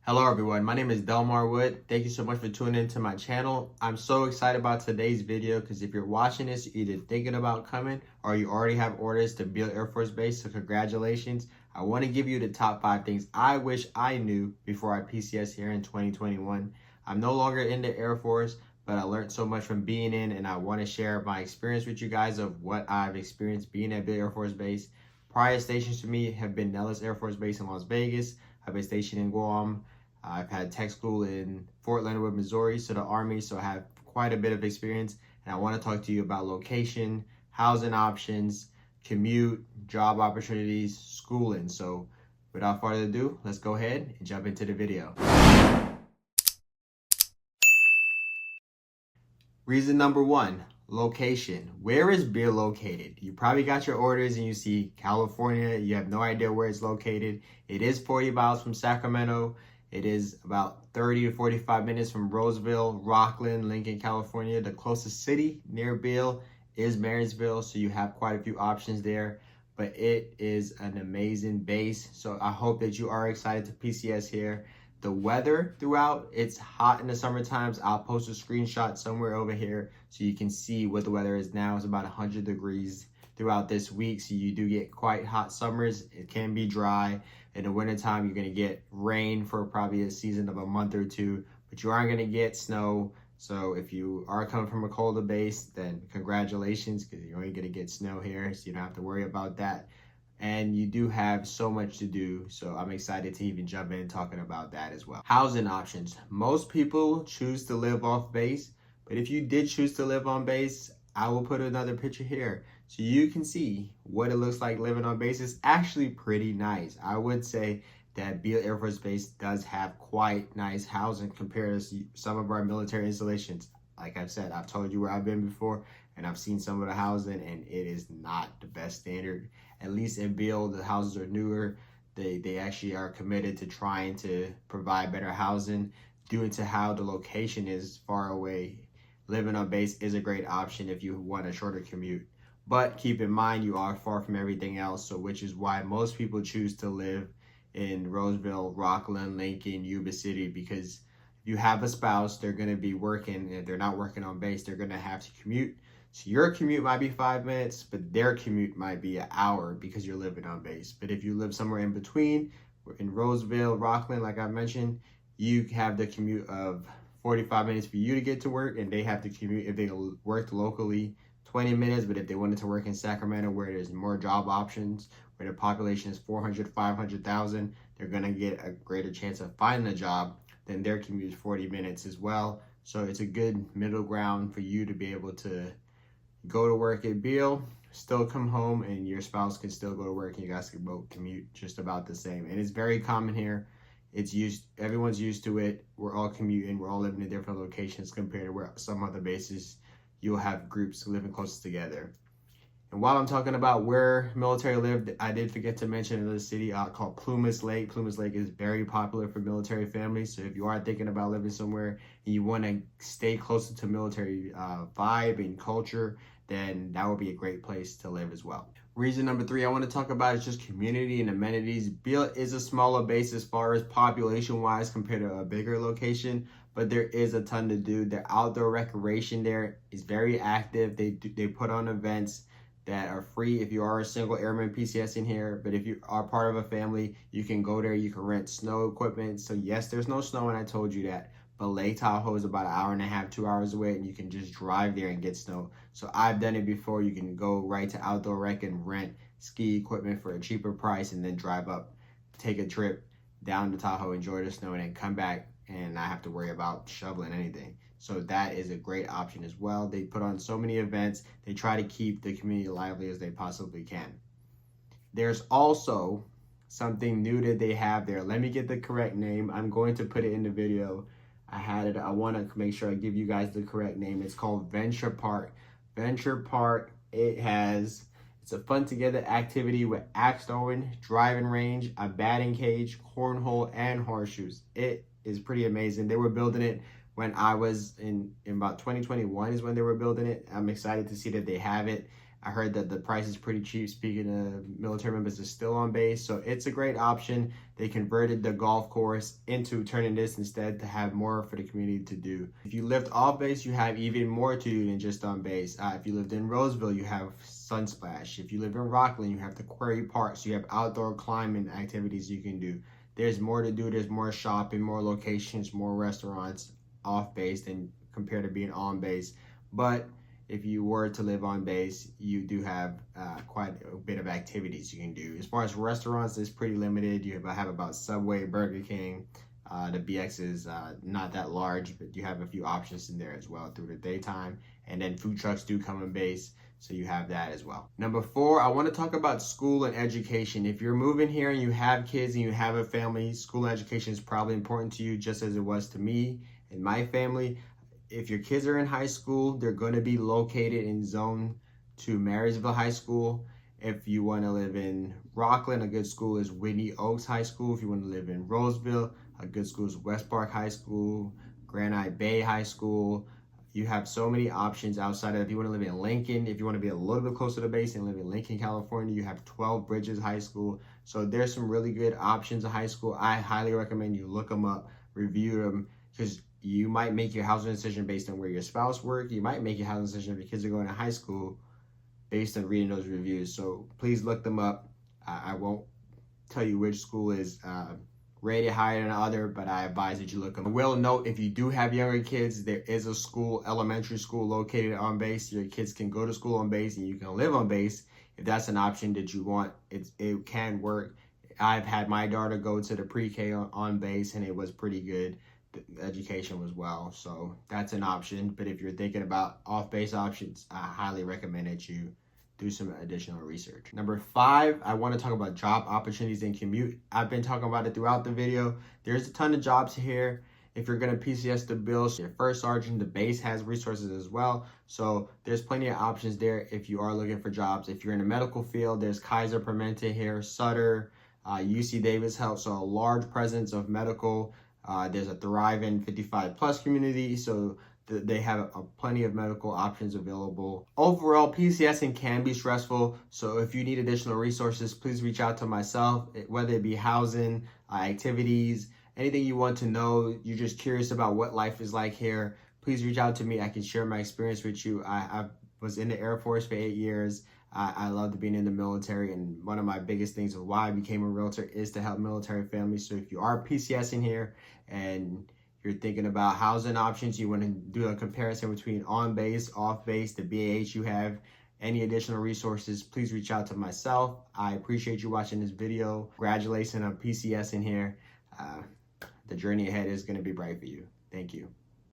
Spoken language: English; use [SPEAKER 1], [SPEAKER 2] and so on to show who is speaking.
[SPEAKER 1] Hello everyone, my name is Delmar Wood. Thank you so much for tuning into my channel. I'm so excited about today's video because if you're watching this, you're either thinking about coming or you already have orders to Beale Air Force Base, so congratulations. I want to give you the top 5 things I wish I knew before I PCS here in 2021. I'm no longer in the Air Force, but I learned so much from being in, and I want to share my experience with you guys of what I've experienced being at Beale Air Force Base. Prior stations to me have been Nellis Air Force Base in Las Vegas. I've been stationed in Guam. I've had tech school in Fort Leonard Wood, Missouri, so the Army, so I have quite a bit of experience. And I want to talk to you about location, housing options, commute, job opportunities, schooling. So without further ado, let's go ahead and jump into the video. Reason number 1, location. Where is Beale located? You probably got your orders and you see California. You have no idea where it's located. It is 40 miles from Sacramento. It is about 30 to 45 minutes from Roseville, Rockland, Lincoln, California. The closest city near Beale is Marysville, so you have quite a few options there. But it is an amazing base, so I hope that you are excited to PCS here. The weather throughout, it's hot in the summer times. I'll post a screenshot somewhere over here so you can see what the weather is now. It's about 100 degrees throughout this week, so you do get quite hot summers. It can be dry. In the wintertime, you're going to get rain for probably a season of a month or two, but you aren't going to get snow. So if you are coming from a colder base, then congratulations, because you're only going to get snow here, so you don't have to worry about that. And you do have so much to do, so I'm excited to even jump in talking about that as well. Housing options. Most people choose to live off base, but if you did choose to live on base, I will put another picture here so you can see what it looks like living on base. It's actually pretty nice. I would say that Beale Air Force Base does have quite nice housing compared to some of our military installations. Like I've said, I've told you where I've been before, and I've seen some of the housing, and it is not the best standard. At least in Beale, the houses are newer. They actually are committed to trying to provide better housing due to how the location is far away. Living on base is a great option if you want a shorter commute. But keep in mind, you are far from everything else, so which is why most people choose to live in Roseville, Rockland, Lincoln, Yuba City, because if you have a spouse, they're going to be working, and if they're not working on base, they're going to have to commute. So your commute might be 5 minutes, but their commute might be an hour because you're living on base. But if you live somewhere in between, in Roseville, Rockland, like I mentioned, you have the commute of 45 minutes for you to get to work, and they have to commute, if they worked locally, 20 minutes. But if they wanted to work in Sacramento, where there's more job options, where the population is 400, 500,000, they're going to get a greater chance of finding a job. Then their commute is 40 minutes as well. So it's a good middle ground for you to be able to go to work at Beale, still come home, and your spouse can still go to work, and you guys can both commute just about the same. And it's very common here. Everyone's used to it. We're all commuting. We're all living in different locations compared to where some other bases you'll have groups living close together. And while I'm talking about where military lived, I did forget to mention another city called Plumas Lake. Plumas Lake is very popular for military families. So if you are thinking about living somewhere and you want to stay closer to military vibe and culture, then that would be a great place to live as well. Reason number 3 I want to talk about is just community and amenities. Beale is a smaller base as far as population-wise compared to a bigger location, but there is a ton to do. The outdoor recreation there is very active. They put on events that are free if you are a single airman PCSing here, but if you are part of a family, you can go there, you can rent snow equipment. So yes, there's no snow, and I told you that, but Lake Tahoe is about an hour and a half, 2 hours away, and you can just drive there and get snow. So I've done it before. You can go right to Outdoor Rec and rent ski equipment for a cheaper price, and then drive up, take a trip down to Tahoe, enjoy the snow, and then come back and not have to worry about shoveling anything. So that is a great option as well. They put on so many events. They try to keep the community lively as they possibly can. There's also something new that they have there. Let me get the correct name. I'm going to put it in the video. I had it. I want to make sure I give you guys the correct name. It's called Venture Park. Venture Park, it's a fun together activity with axe throwing, driving range, a batting cage, cornhole, and horseshoes. It is pretty amazing. They were building it when I was in about 2021 is when they were building it. I'm excited to see that they have it. I heard that the price is pretty cheap. Speaking of military members, is still on base, so it's a great option. They converted the golf course into turning this instead to have more for the community to do. If you lived off base, you have even more to do than just on base. If you lived in Roseville, you have Sunsplash. If you live in Rockland, you have the Quarry Park, so you have outdoor climbing activities you can do. There's more to do. There's more shopping, more locations, more restaurants off base than compared to being on base. But if you were to live on base, you do have quite a bit of activities you can do. As far as restaurants, it's pretty limited. You have about Subway, Burger King. The BX is not that large, but you have a few options in there as well through the daytime. And then food trucks do come in base, so you have that as well. Number 4, I want to talk about school and education. If you're moving here and you have kids and you have a family, school and education is probably important to you, just as it was to me and my family. If your kids are in high school, they're going to be located in Zone 2 Marysville High School. If you want to live in Rockland, a good school is Whitney Oaks High School. If you want to live in Roseville, a good school is West Park High School, Granite Bay High School. You have so many options outside of, if you want to live in Lincoln, if you want to be a little bit closer to base and live in Lincoln, California, you have 12 Bridges High School. So there's some really good options of high school. I highly recommend you look them up, review them, because you might make your housing decision based on where your spouse works. You might make your housing decision if your kids are going to high school based on reading those reviews. So please look them up. I won't tell you which school is rated higher than the other, but I advise that you look them up. I will note, if you do have younger kids, there is a school, elementary school located on base. Your kids can go to school on base and you can live on base. If that's an option that you want, it can work. I've had my daughter go to the pre-K on base and it was pretty good. Education was well, so that's an option. But if you're thinking about off-base options, I highly recommend that you do some additional research. Number 5, I want to talk about job opportunities and commute. I've been talking about it throughout the video. There's a ton of jobs here. If you're going to PCS the Beale, your first sergeant, the base has resources as well. So there's plenty of options there if you are looking for jobs. If you're in the medical field, there's Kaiser Permanente here, Sutter, UC Davis Health, so a large presence of medical. There's a thriving 55 plus community, so they have plenty of medical options available. Overall, PCSing can be stressful, so if you need additional resources, please reach out to myself, whether it be housing, activities, anything you want to know, you're just curious about what life is like here, please reach out to me. I can share my experience with you. I was in the Air Force for 8 years. I loved being in the military, and one of my biggest things of why I became a realtor is to help military families. So if you are PCSing here and you're thinking about housing options, you want to do a comparison between on base, off base, the BAH you have, any additional resources, please reach out to myself. I appreciate you watching this video. Congratulations on PCSing here. The journey ahead is going to be bright for you. Thank you.